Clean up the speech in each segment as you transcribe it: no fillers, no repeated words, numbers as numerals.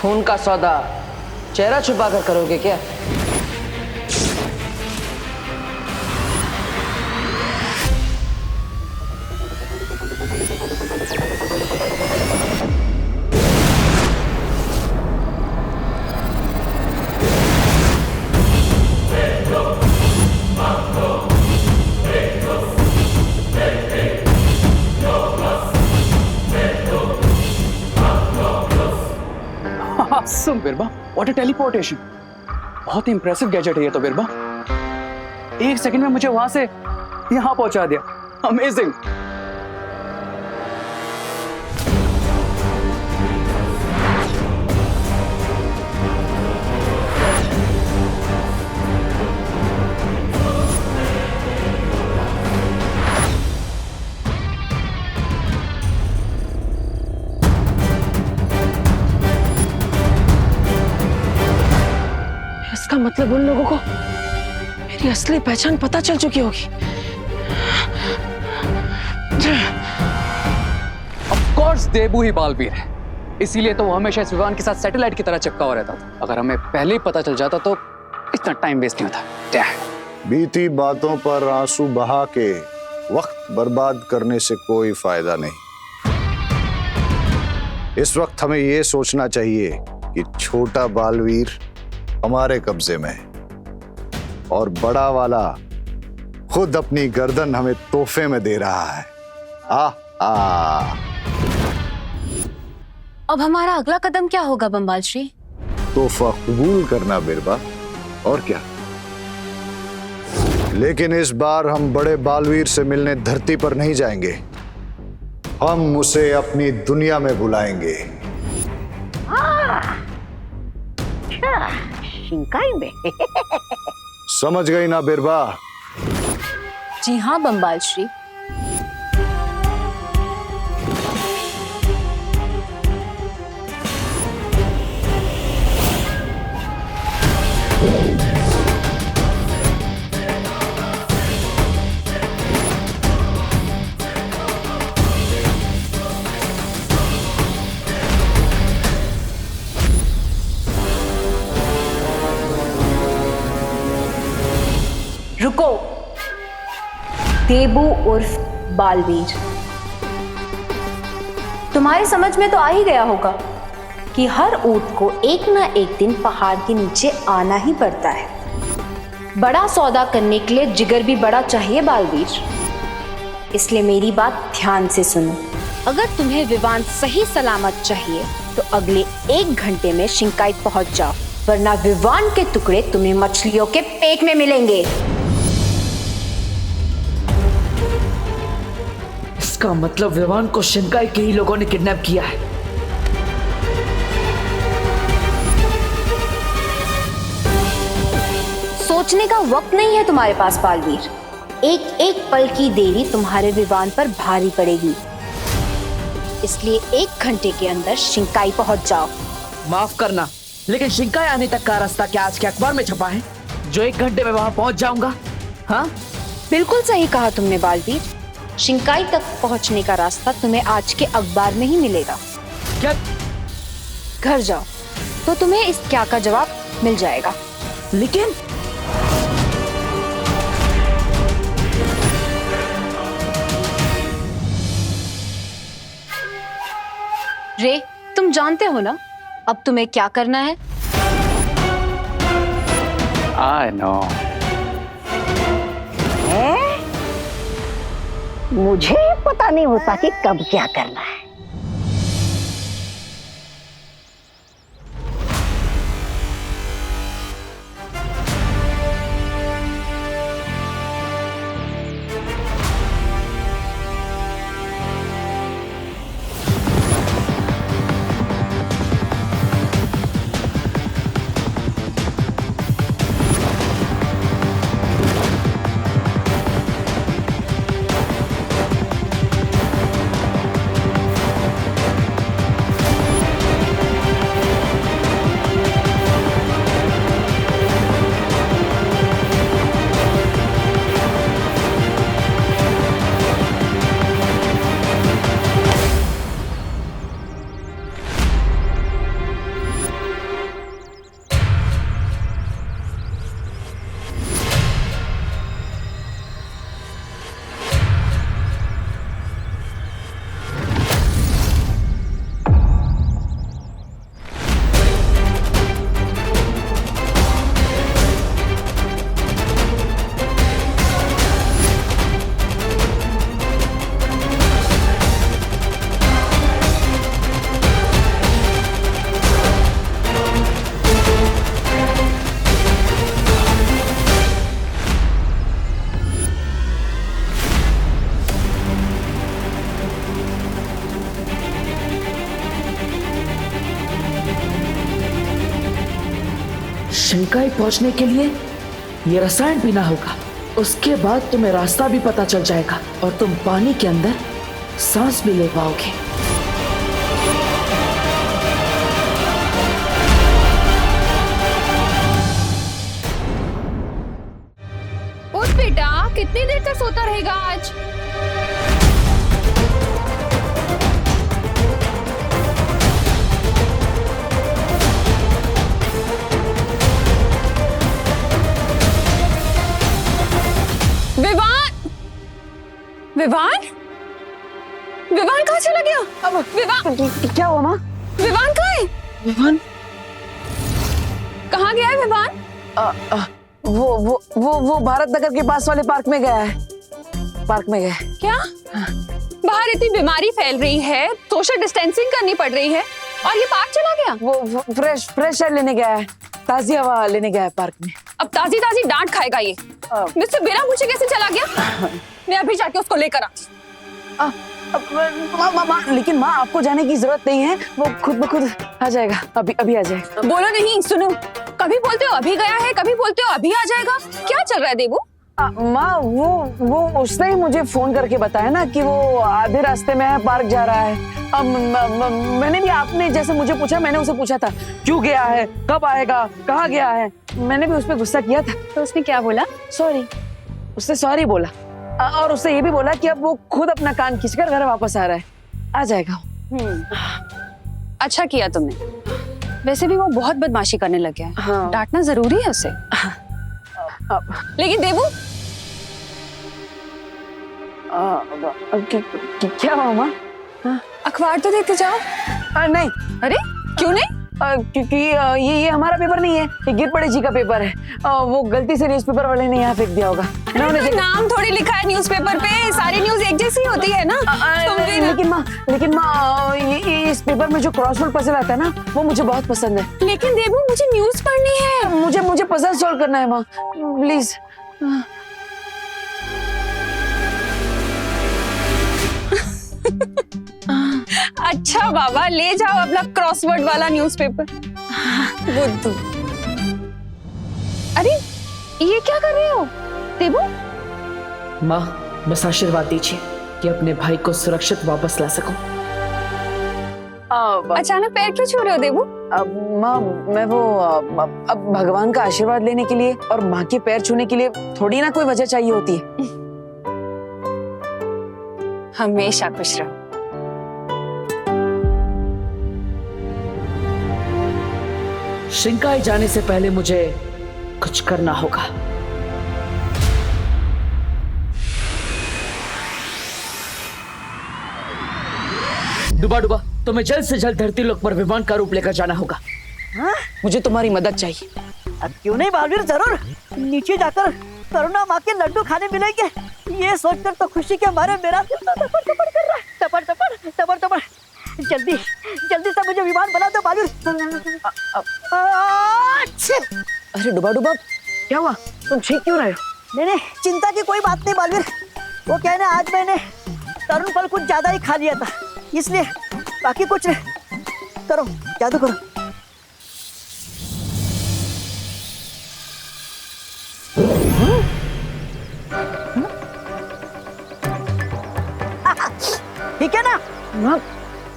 खून का सौदा चेहरा छुपा कर करोगे क्या? Awesome, बिरबा, what a teleportation! बहुत इंप्रेसिव गैजेट है ये तो बिरबा। 1 सेकंड में मुझे वहां से यहाँ पहुंचा दिया। अमेजिंग। इसका मतलब उन लोगों को मेरी असली पहचान पता चल चुकी होगी। ऑफ कोर्स देबू ही बालवीर है, इसीलिए तो वो हमेशा इस विमान के साथ सैटेलाइट की तरह चिपका हुआ रहता था। अगर हमें पहले ही पता चल जाता तो इतना टाइम वेस्ट नहीं होता। बीती बातों पर आंसू बहा के वक्त बर्बाद करने से कोई फायदा नहीं। इस वक्त हमें यह सोचना चाहिए कि छोटा बालवीर हमारे कब्जे में है और बड़ा वाला खुद अपनी गर्दन हमें तोहफे में दे रहा है। अब हमारा अगला कदम क्या होगा बम्बाल श्री? तोहफा कबूल करना बिरबा, और क्या। लेकिन इस बार हम बड़े बालवीर से मिलने धरती पर नहीं जाएंगे, हम उसे अपनी दुनिया में बुलाएंगे। शिंकाई में। समझ गई ना बिरबा? जी हाँ बम्बाल श्री। रुको, देबू उर्फ बालवीर, तुम्हारी समझ में तो आ ही गया होगा कि हर ऊंट को एक ना एक दिन पहाड़ के नीचे आना ही पड़ता है। बड़ा सौदा करने के लिए जिगर भी बड़ा चाहिए बालवीर, इसलिए मेरी बात ध्यान से सुनो। अगर तुम्हें विमान सही सलामत चाहिए तो अगले 1 घंटे में शिंकाई पहुंच जाओ, वरना विमान के टुकड़े तुम्हें मछलियों के पेट में मिलेंगे। इसका मतलब विमान को शिंकाई के ही लोगों ने किडनैप किया है। सोचने का वक्त नहीं है तुम्हारे पास बालवीर। एक एक पल की देरी तुम्हारे विमान पर भारी पड़ेगी, इसलिए 1 घंटे के अंदर शिंकाई पहुंच जाओ। माफ करना, लेकिन शिंकाई आने तक का रास्ता क्या आज के अखबार में छपा है जो 1 घंटे में वहां पहुंच जाऊंगा? हाँ, बिल्कुल सही कहा तुमने बालवीर। शिंकाई तक पहुंचने का रास्ता तुम्हें आज के अखबार में ही मिलेगा। क्या? घर जाओ तो तुम्हें इस क्या का जवाब मिल जाएगा। लेकिन रे, तुम जानते हो ना अब तुम्हें क्या करना है? I know. मुझे पता नहीं होता कि कब क्या करना है। शिंकाई पहुंचने के लिए ये रसायन पीना होगा। उसके बाद तुम्हें रास्ता भी पता चल जाएगा और तुम पानी के अंदर सांस भी ले पाओगे। उठ बेटा, कितनी देर तक सोता रहेगा आज? विवान, विवान, विवान कहाँ चला गया? अब विवान क्या हुआ माँ? विवान कहाँ है? विवान कहाँ गया है विवान? वो भारत नगर के पास वाले पार्क में गया है। पार्क में गया है। क्या? बाहर इतनी बीमारी फैल रही है, सोशल डिस्टेंसिंग करनी पड़ रही है और ये पार्क चला गया? वो फ्रेश एयर लेने गया है, ताजी हवा लेने गया है पार्क में। अब ताजी ताजी डांट खाएगा ये। मुझसे बिना पूछे कैसे चला गया? मैं अभी जाके उसको लेकर आती। लेकिन माँ आपको जाने की जरूरत नहीं है, वो खुद ब खुद आ जाएगा। अभी आ जाएगा। बोलो नहीं, सुनो। कभी बोलते हो अभी गया है, कभी बोलते हो अभी आ जाएगा। क्या चल रहा है देवू? माँ वो उसने ही मुझे फोन करके बताया ना कि वो आधे रास्ते में है, पार्क जा रहा है। अब मैंने भी, आपने जैसे मुझे पूछा, मैंने उसे पूछा था क्यों गया है, कब आएगा, कहाँ गया है। मैंने भी उस पर गुस्सा किया था। तो उसने क्या बोला? सॉरी। उसने सॉरी बोला और उससे ये भी बोला कि अब वो खुद अपना कान खींचकर घर वापस आ रहा है, आ जाएगा। अच्छा किया तुमने। वैसे भी वो बहुत बदमाशी करने लग गया है। हाँ। डांटना जरूरी है उसे। लेकिन देवू, क्या हुआ माँ? अखबार तो देखते जाओ। नहीं। अरे क्यों नहीं? क्योंकि ये हमारा पेपर नहीं है, ये गिरपड़े जी का पेपर है। वो गलती से न्यूज़पेपर वाले ने यहाँ फेंक दिया होगा। तो नाम थोड़ी लिखा है न्यूज़पेपर पे, सारी न्यूज़ एक जैसी होती है ना। लेकिन माँ ये इस पेपर में जो क्रॉसवर्ड पजल आता है ना, वो मुझे बहुत पसंद है। लेकिन देवू, मुझे न्यूज़ पढ़नी है। मुझे पजल सॉल्व करना है माँ, प्लीज। अच्छा बाबा, ले जाओ अपना क्रॉसवर्ड वाला न्यूज़पेपर। बुद्धू। अरे ये क्या कर रहे हो देवू? माँ, बस आशीर्वाद दीजिए कि अपने भाई को सुरक्षित वापस ला सकूं। अचानक पैर क्यों छू रहे हो देवू? माँ मैं वो अब भगवान का आशीर्वाद लेने के लिए और माँ के पैर छूने के लिए थोड़ी ना कोई वजह चाहिए होती है। हमेशा खुश रहो। शिंकाई जाने से पहले मुझे कुछ करना होगा। डुबा डुबा, तुम्हें जल्द से जल्द धरती लोक पर विमान का रूप लेकर जाना होगा। मुझे तुम्हारी मदद चाहिए। अब क्यों नहीं बालवीर, जरूर। नीचे जाकर करुणा माँ के लड्डू खाने मिलेंगे, ये सोचकर तो खुशी के मारे मेरा दिल तो टपड़ टपड़ कर रहा है। टपड़ टपड़ टपड़ टपड़। जल्दी जल्दी से मुझे विमान बना दो बालवीर। अरे डुबा डुबा, क्या हुआ? तुम ठीक क्यों रहे हो? नहीं, चिंता की कोई बात नहीं बालवीर। वो क्या है ना, आज मैंने तरुण फल कुछ ज्यादा ही खा लिया था, इसलिए। बाकी कुछ नहीं। करो, जादू करो। ठीक है ना? माँ,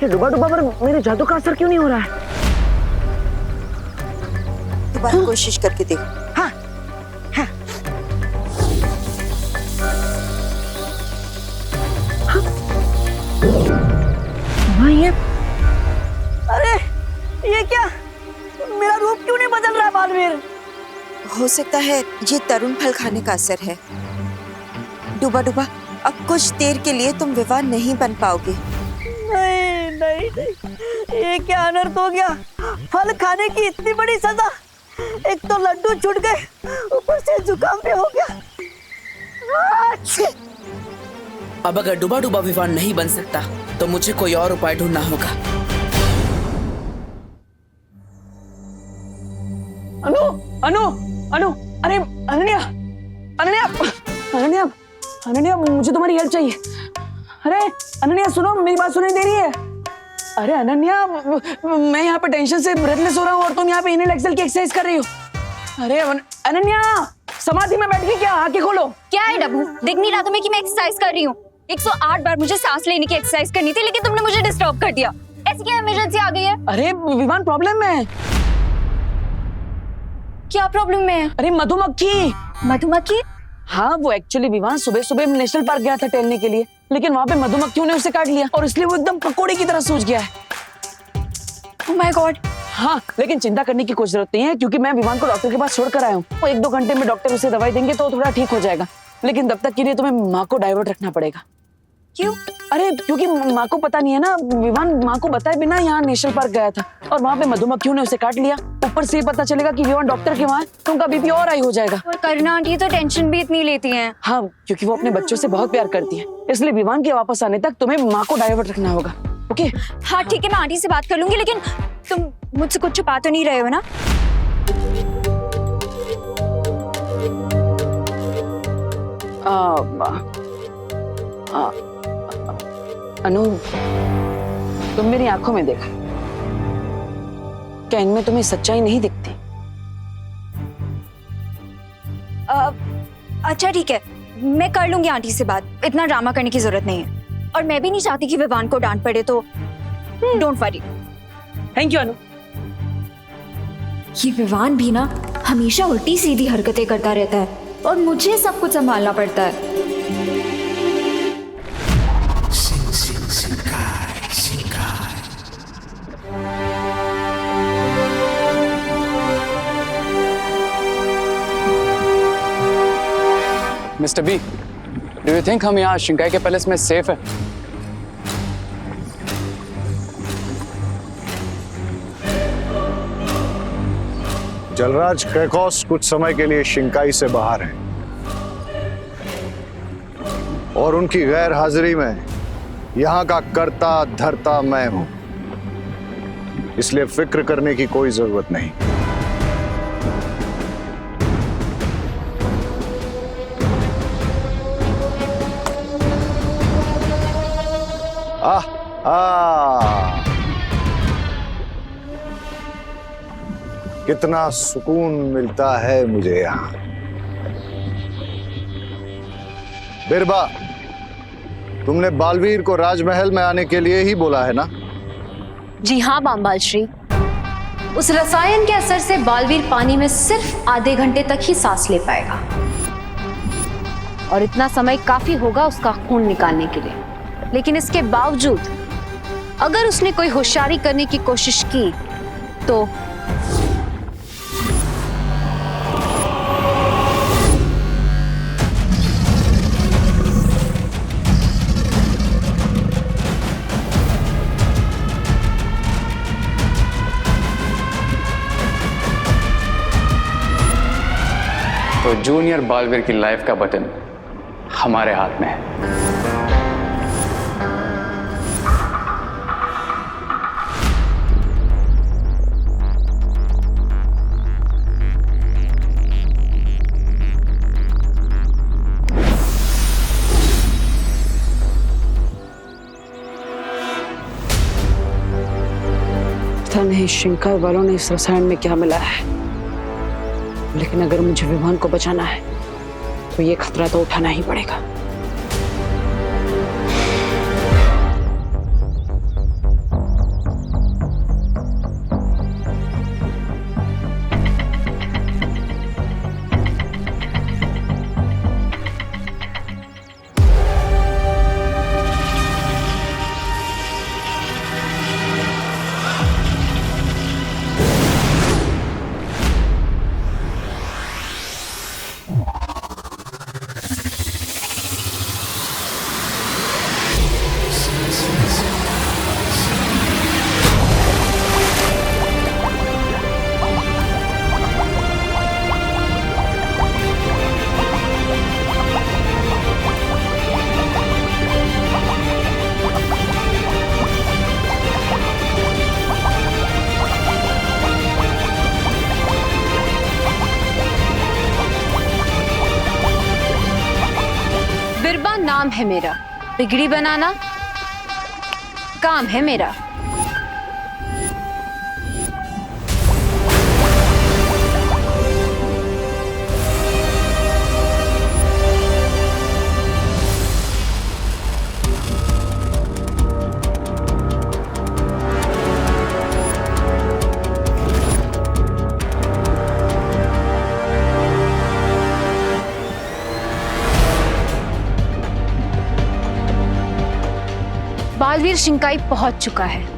ये डुबा डुबा पर मेरे जादू का असर क्यों नहीं हो रहा है? दोबारा कोशिश करके देखो। हाँ, हाँ। हाँ, ये अरे ये क्या, मेरा रूप क्यों नहीं बदल रहा बालवीर? हो सकता है ये तरुण फल खाने का असर है। डुबा डुबा, अब कुछ देर के लिए तुम विवान नहीं बन पाओगे। नहीं नहीं नहीं, ये क्या अनर्थ हो गया? फल खाने की इतनी बड़ी सजा। एक तो लड्डू छूट गए, ऊपर से जुकाम भी हो गया। अब अगर डुबा डुबा विमान नहीं बन सकता तो मुझे कोई और उपाय ढूंढना होगा। अनु अनु अनु, अरे अनन्या अनन्या अनन्या अनन्या, मुझे तुम्हारी हेल्प चाहिए। अरे अनन्या सुनो, मेरी बात सुनाई दे रही है? अरे अनन्या, मैं यहाँ पे टेंशन से ब्रेथलेस हो रहा हूँ और तुम यहाँ पे इनहेल एक्सेल की एक्सरसाइज कर रही हो। अरे अनन्या, समाधि में बैठ गई क्या? आंखें खोलो। क्या है डब्बू, दिख नहीं रहा तुम्हें कि मैं एक्सरसाइज कर रही हूँ? 108 बार मुझे सांस लेने की एक्सरसाइज करनी थी, लेकिन तुमने मुझे डिस्टर्ब कर दिया। ऐसी क्या इमरजेंसी आ गई है? अरे विमान प्रॉब्लम में है। क्या प्रॉब्लम में है? अरे मधुमक्खी। मधुमक्खी? हाँ, वो एक्चुअली विमान सुबह सुबह नेशनल पार्क गया था टहलने के लिए, लेकिन वहाँ पे मधुमक्खियों ने उसे काट लिया और इसलिए वो एकदम पकोड़े की तरह सूज गया है। Oh my God. हाँ, लेकिन चिंता करने की कोई जरूरत नहीं है, क्योंकि मैं विमान को डॉक्टर के पास छोड़कर आया हूँ। वो 1-2 घंटे में डॉक्टर उसे दवाई देंगे तो थोड़ा ठीक हो जाएगा, लेकिन तब तक के लिए तुम्हें माँ को डाइवर्ट रखना पड़ेगा। क्यों? अरे क्योंकि माँ को पता नहीं है ना, विमान माँ को बताए बिना यहाँ नेशनल पार्क गया था और वहाँ पे मधुमक्खियों ने उसे काट लिया। ऊपर से पता चलेगा कि विमान डॉक्टर के वहाँ है तो उनका बीपी और हाई हो जाएगा। और करुणा आंटी तो टेंशन भी इतनी लेती हैं। हाँ, क्योंकि वो अपने बच्चों से बहुत प्यार करती है, इसलिए विमान के वापस आने तक तुम्हें माँ को डाइवर्ट रखना होगा। ओके? हाँ ठीक है, मैं आंटी से बात कर लूंगी, लेकिन तुम मुझसे कुछ छुपा तो नहीं रहे हो ना? अनु, तुम मेरी आंखों में देखो, क्या इनमें तुम्हें सच्चाई नहीं दिखती? अच्छा ठीक है, मैं कर लूंगी आंटी से बात, इतना ड्रामा करने की जरूरत नहीं है। और मैं भी नहीं चाहती कि विवान को डांट पड़े, तो डोंट वरी। थैंक यू अनु। ये विवान भी ना हमेशा उल्टी सीधी हरकतें करता रहता है और मुझे सब कुछ संभालना पड़ता है। Mister B, do you think हम यहाँ शिंकाई के पैलेस में सेफ है? जलराज कैकॉस कुछ समय के लिए शिंकाई से बाहर है और उनकी गैर हाजिरी में यहाँ का कर्ता धर्ता मैं हूं, इसलिए फिक्र करने की कोई जरूरत नहीं। कितना सुकून मिलता है मुझे यहाँ। बिरबा, तुमने बालवीर को राजमहल में आने के लिए ही बोला है ना? जी हाँ बामबाल श्री, उस रसायन के असर से बालवीर पानी में सिर्फ आधे घंटे तक ही सांस ले पाएगा और इतना समय काफी होगा उसका खून निकालने के लिए। लेकिन इसके बावजूद अगर उसने कोई होशियारी करने की कोशिश की तो तो जूनियर बालवीर की लाइफ का बटन हमारे हाथ में है। पता नहीं शिंकाई वालों ने इस रसायन में क्या मिला है, लेकिन अगर मुझे विमान को बचाना है तो ये खतरा तो उठाना ही पड़ेगा। नाम है मेरा, बिगड़ी बनाना काम है मेरा। बालवीर शिंकाई पहुंच चुका है।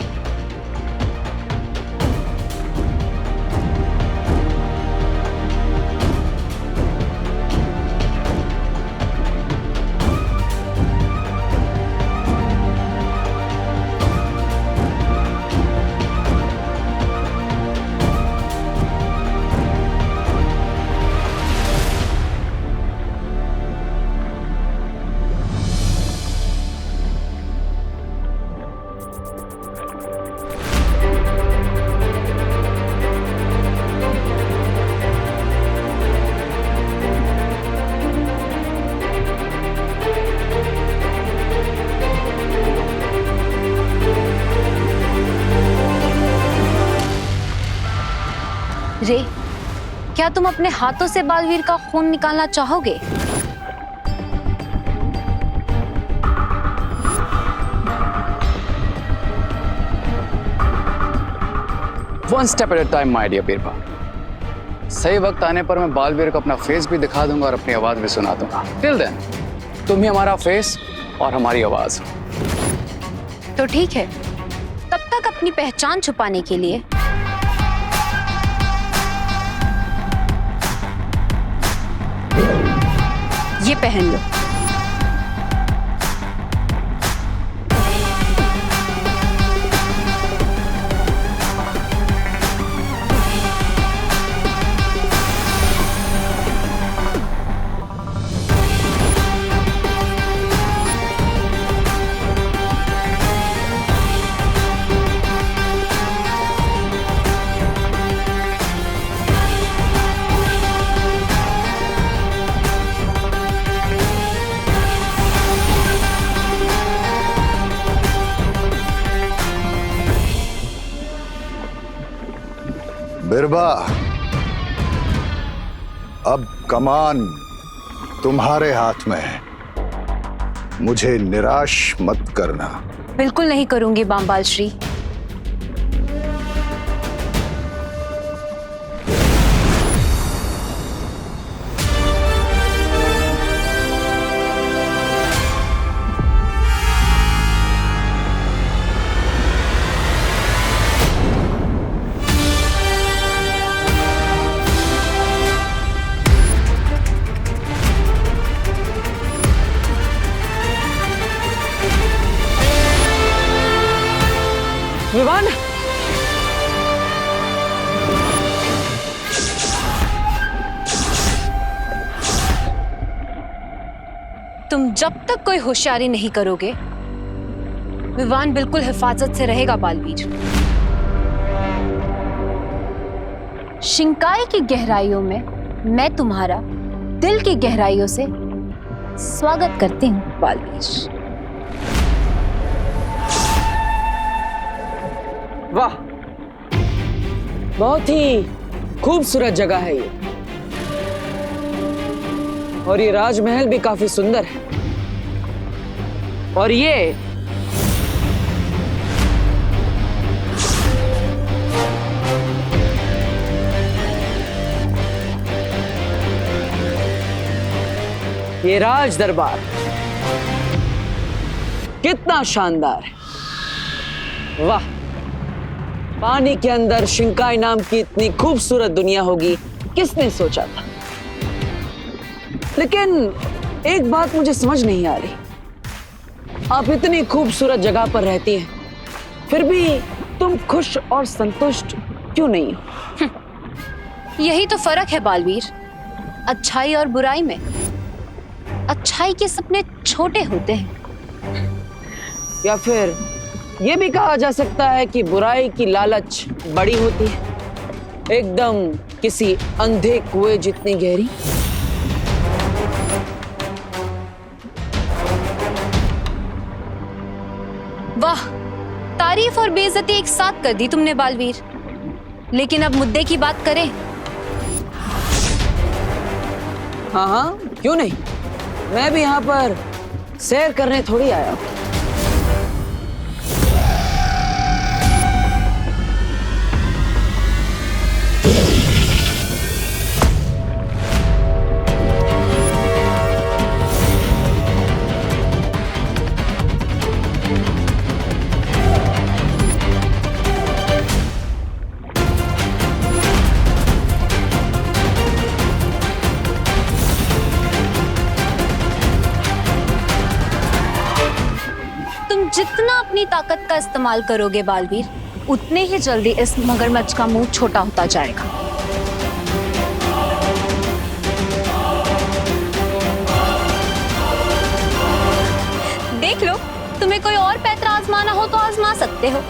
रे, क्या तुम अपने हाथों से बालवीर का खून निकालना चाहोगे? One step at a time my dear Birbal. सही वक्त आने पर मैं बालवीर को अपना फेस भी दिखा दूंगा और अपनी आवाज भी सुना दूंगा। टिल देन तुम ही हमारा फेस और हमारी आवाज। तो ठीक है, तब तक अपनी पहचान छुपाने के लिए ये पहन लो। बिरबा, अब कमान तुम्हारे हाथ में है। मुझे निराश मत करना। बिल्कुल नहीं करूंगी बामबाल श्री। विवान, तुम जब तक कोई होशियारी नहीं करोगे, विवान बिल्कुल हिफाजत से रहेगा बालवीर। शिंकाई की गहराइयों में मैं तुम्हारा दिल की गहराइयों से स्वागत करती हूँ बालवीर। वाह, बहुत ही खूबसूरत जगह है ये, और ये राजमहल भी काफी सुंदर है। और ये राज दरबार कितना शानदार है। वाह, पानी के अंदर शिंकाई नाम की इतनी खूबसूरत दुनिया होगी, किसने सोचा था। लेकिन एक बात मुझे समझ नहीं आ रही, आप इतनी खूबसूरत जगह पर रहती हैं, फिर भी तुम खुश और संतुष्ट क्यों नहीं हो? यही तो फर्क है बालवीर, अच्छाई और बुराई में। अच्छाई के सपने छोटे होते हैं, या फिर ये भी कहा जा सकता है कि बुराई की लालच बड़ी होती है, एकदम किसी अंधे कुएं जितनी गहरी। वाह, तारीफ और बेइज्जती एक साथ कर दी तुमने बालवीर। लेकिन अब मुद्दे की बात करें। हाँ हाँ, क्यों नहीं, मैं भी यहाँ पर सैर करने थोड़ी आया हूँ। अपनी ताकत का इस्तेमाल करोगे बालवीर, उतने ही जल्दी इस मगरमच्छ का मुंह छोटा होता जाएगा। देख लो, तुम्हें कोई और पैतरा आजमाना हो तो आजमा सकते हो।